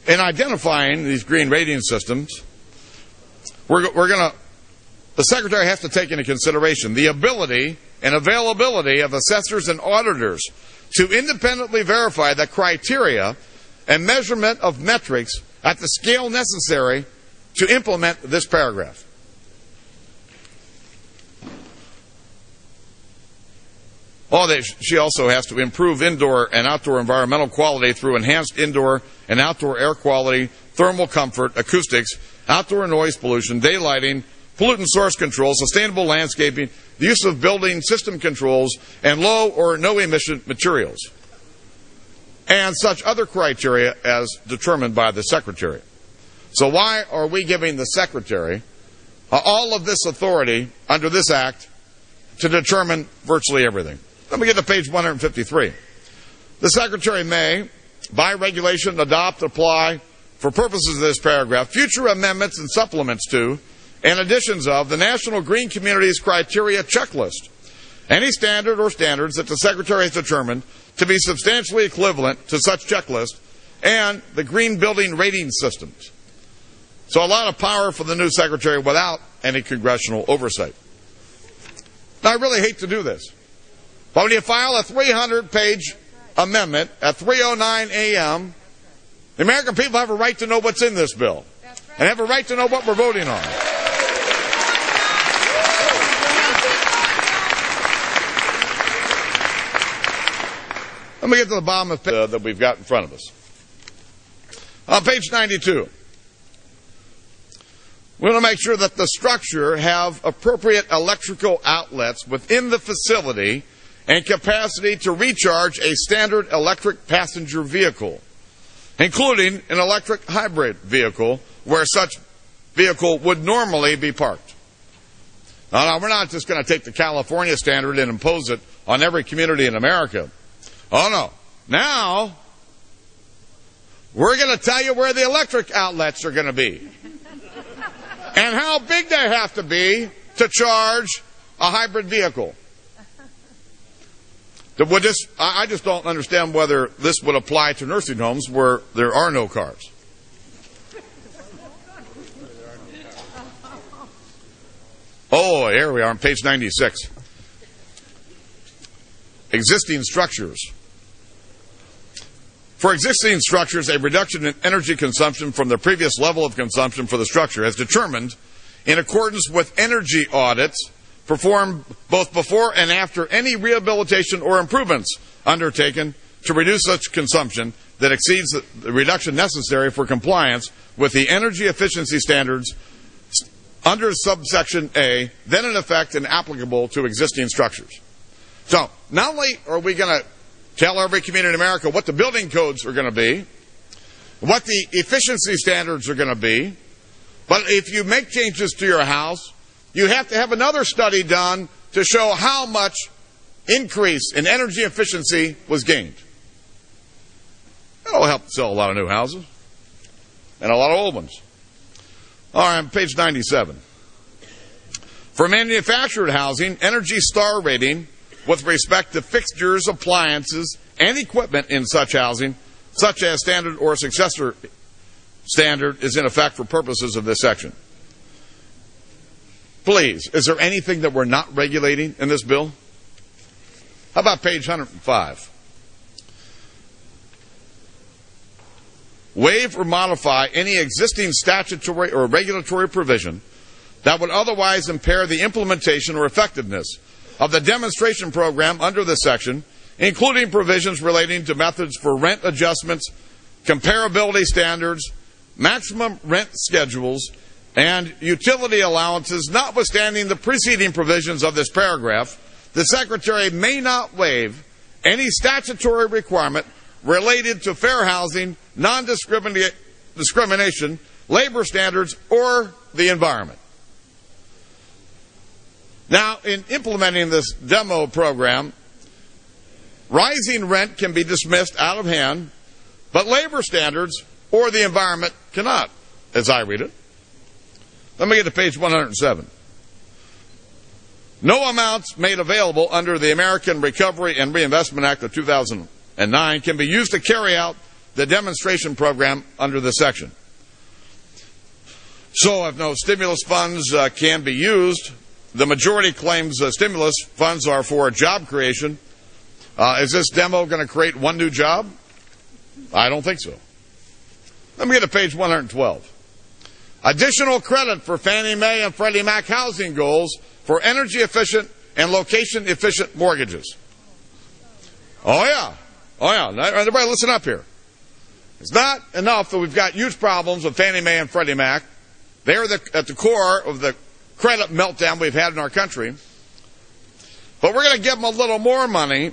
in identifying these green rating systems, the Secretary has to take into consideration the ability and availability of assessors and auditors to independently verify the criteria and measurement of metrics at the scale necessary to implement this paragraph. She also has to improve indoor and outdoor environmental quality through enhanced indoor and outdoor air quality, thermal comfort, acoustics, outdoor noise pollution, daylighting, pollutant source control, sustainable landscaping, the use of building system controls, and low or no emission materials, and such other criteria as determined by the Secretary. So why are we giving the Secretary all of this authority under this Act to determine virtually everything? Let me get to page 153. The Secretary may, by regulation, adopt, apply, for purposes of this paragraph, future amendments and supplements to, and additions of, the National Green Communities Criteria Checklist, any standard or standards that the Secretary has determined to be substantially equivalent to such checklist, and the green building rating systems. So a lot of power for the new Secretary without any congressional oversight. Now, I really hate to do this, but when you file a 300-page amendment at 3:09 a.m., the American people have a right to know what's in this bill, and have a right to know what we're voting on. Let me get to the bottom of that we've got in front of us. On page 92, we want to make sure that the structure have appropriate electrical outlets within the facility and capacity to recharge a standard electric passenger vehicle, including an electric hybrid vehicle where such vehicle would normally be parked. Now, we're not just going to take the California standard and impose it on every community in America. Oh, no. Now, we're going to tell you where the electric outlets are going to be and how big they have to be to charge a hybrid vehicle. I just don't understand whether this would apply to nursing homes where there are no cars. Oh, here we are on page 96. Existing structures. For existing structures, a reduction in energy consumption from the previous level of consumption for the structure as determined in accordance with energy audits performed both before and after any rehabilitation or improvements undertaken to reduce such consumption that exceeds the reduction necessary for compliance with the energy efficiency standards under subsection A, then in effect and applicable to existing structures. So, not only are we going to tell every community in America what the building codes are going to be, what the efficiency standards are going to be, but if you make changes to your house, you have to have another study done to show how much increase in energy efficiency was gained. That'll help sell a lot of new houses and a lot of old ones. All right, on page 97. For manufactured housing, Energy Star rating with respect to fixtures, appliances, and equipment in such housing, such as standard or successor standard, is in effect for purposes of this section. Please, is there anything that we're not regulating in this bill? How about page 105? Waive or modify any existing statutory or regulatory provision that would otherwise impair the implementation or effectiveness of the demonstration program under this section, including provisions relating to methods for rent adjustments, comparability standards, maximum rent schedules, and utility allowances. Notwithstanding the preceding provisions of this paragraph, the Secretary may not waive any statutory requirement related to fair housing, non-discrimination, labor standards, or the environment. Now, in implementing this demo program, rising rent can be dismissed out of hand, but labor standards or the environment cannot, as I read it. Let me get to page 107. No amounts made available under the American Recovery and Reinvestment Act of 2009 can be used to carry out the demonstration program under this section. So if no stimulus funds can be used, the majority claims stimulus funds are for job creation. Is this demo going to create one new job? I don't think so. Let me get to page 112. Additional credit for Fannie Mae and Freddie Mac housing goals for energy efficient and location efficient mortgages. Oh yeah. Everybody listen up here. It's not enough that we've got huge problems with Fannie Mae and Freddie Mac. They're at the core of the credit meltdown we've had in our country. But we're going to give them a little more money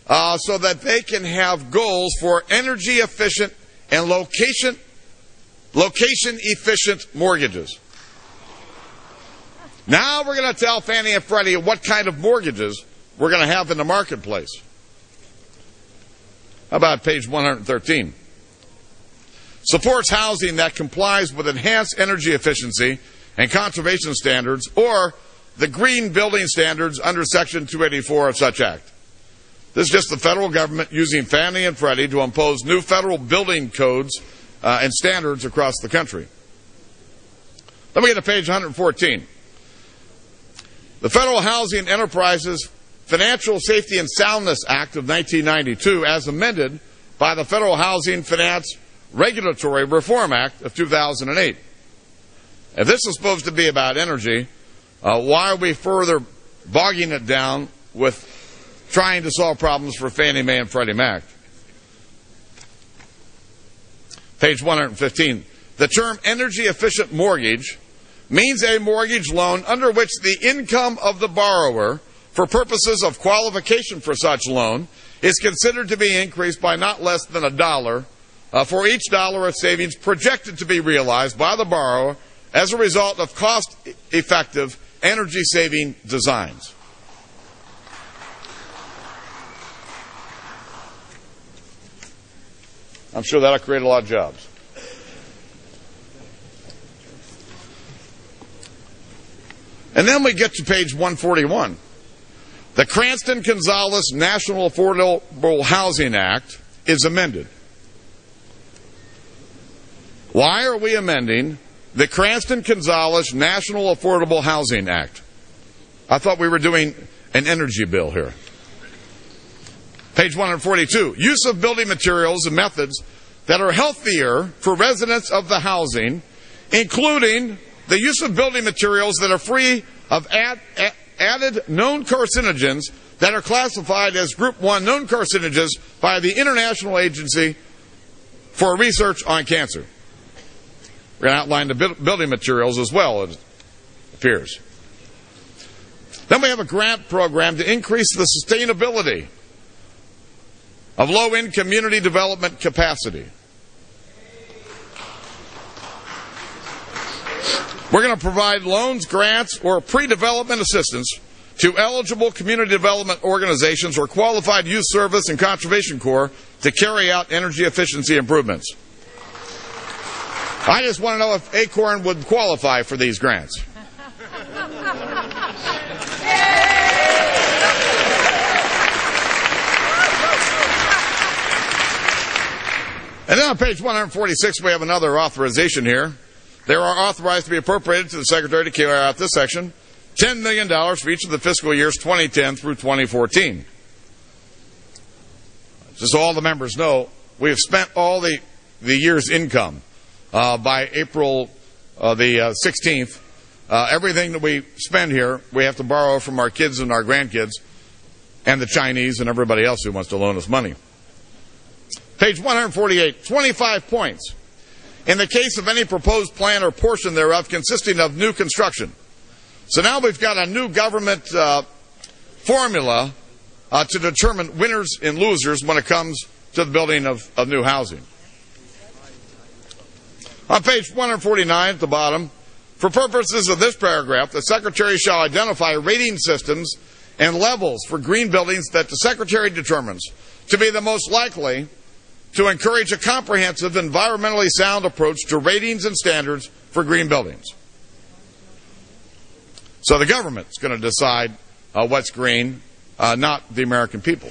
so that they can have goals for energy efficient and location efficient mortgages. Now we're going to tell Fannie and Freddie what kind of mortgages we're going to have in the marketplace. How about page 113? Supports housing that complies with enhanced energy efficiency and conservation standards or the green building standards under Section 284 of such act. This is just the federal government using Fannie and Freddie to impose new federal building codes and standards across the country. Let me get to page 114. The Federal Housing Enterprises Financial Safety and Soundness Act of 1992, as amended by the Federal Housing Finance Regulatory Reform Act of 2008. If this is supposed to be about energy, why are we further bogging it down with trying to solve problems for Fannie Mae and Freddie Mac? Page 115. The term energy efficient mortgage means a mortgage loan under which the income of the borrower for purposes of qualification for such loan is considered to be increased by not less than $1 for each dollar of savings projected to be realized by the borrower as a result of cost-effective energy-saving designs. I'm sure that'll create a lot of jobs. And then we get to page 141. The Cranston-Gonzalez National Affordable Housing Act is amended. Why are we amending the Cranston-Gonzalez National Affordable Housing Act? I thought we were doing an energy bill here. Page 142. Use of building materials and methods that are healthier for residents of the housing, including the use of building materials that are free of added known carcinogens that are classified as Group 1 known carcinogens by the International Agency for Research on Cancer. We're going to outline the building materials as well, it appears. Then we have a grant program to increase the sustainability of low-income community development capacity. We're going to provide loans, grants, or pre-development assistance to eligible community development organizations or qualified youth service and conservation corps to carry out energy efficiency improvements. I just want to know if Acorn would qualify for these grants. And then on page 146, we have another authorization here. They are authorized to be appropriated to the Secretary to carry out this section, $10 million for each of the fiscal years 2010 through 2014. Just so all the members know, we have spent all the year's income by April the 16th. Everything that we spend here, we have to borrow from our kids and our grandkids and the Chinese and everybody else who wants to loan us money. Page 148, 25 points. In the case of any proposed plan or portion thereof consisting of new construction. So now we've got a new government formula to determine winners and losers when it comes to the building of new housing. On page 149 at the bottom, for purposes of this paragraph, the Secretary shall identify rating systems and levels for green buildings that the Secretary determines to be the most likely to encourage a comprehensive, environmentally sound approach to ratings and standards for green buildings. So the government's going to decide what's green, not the American people.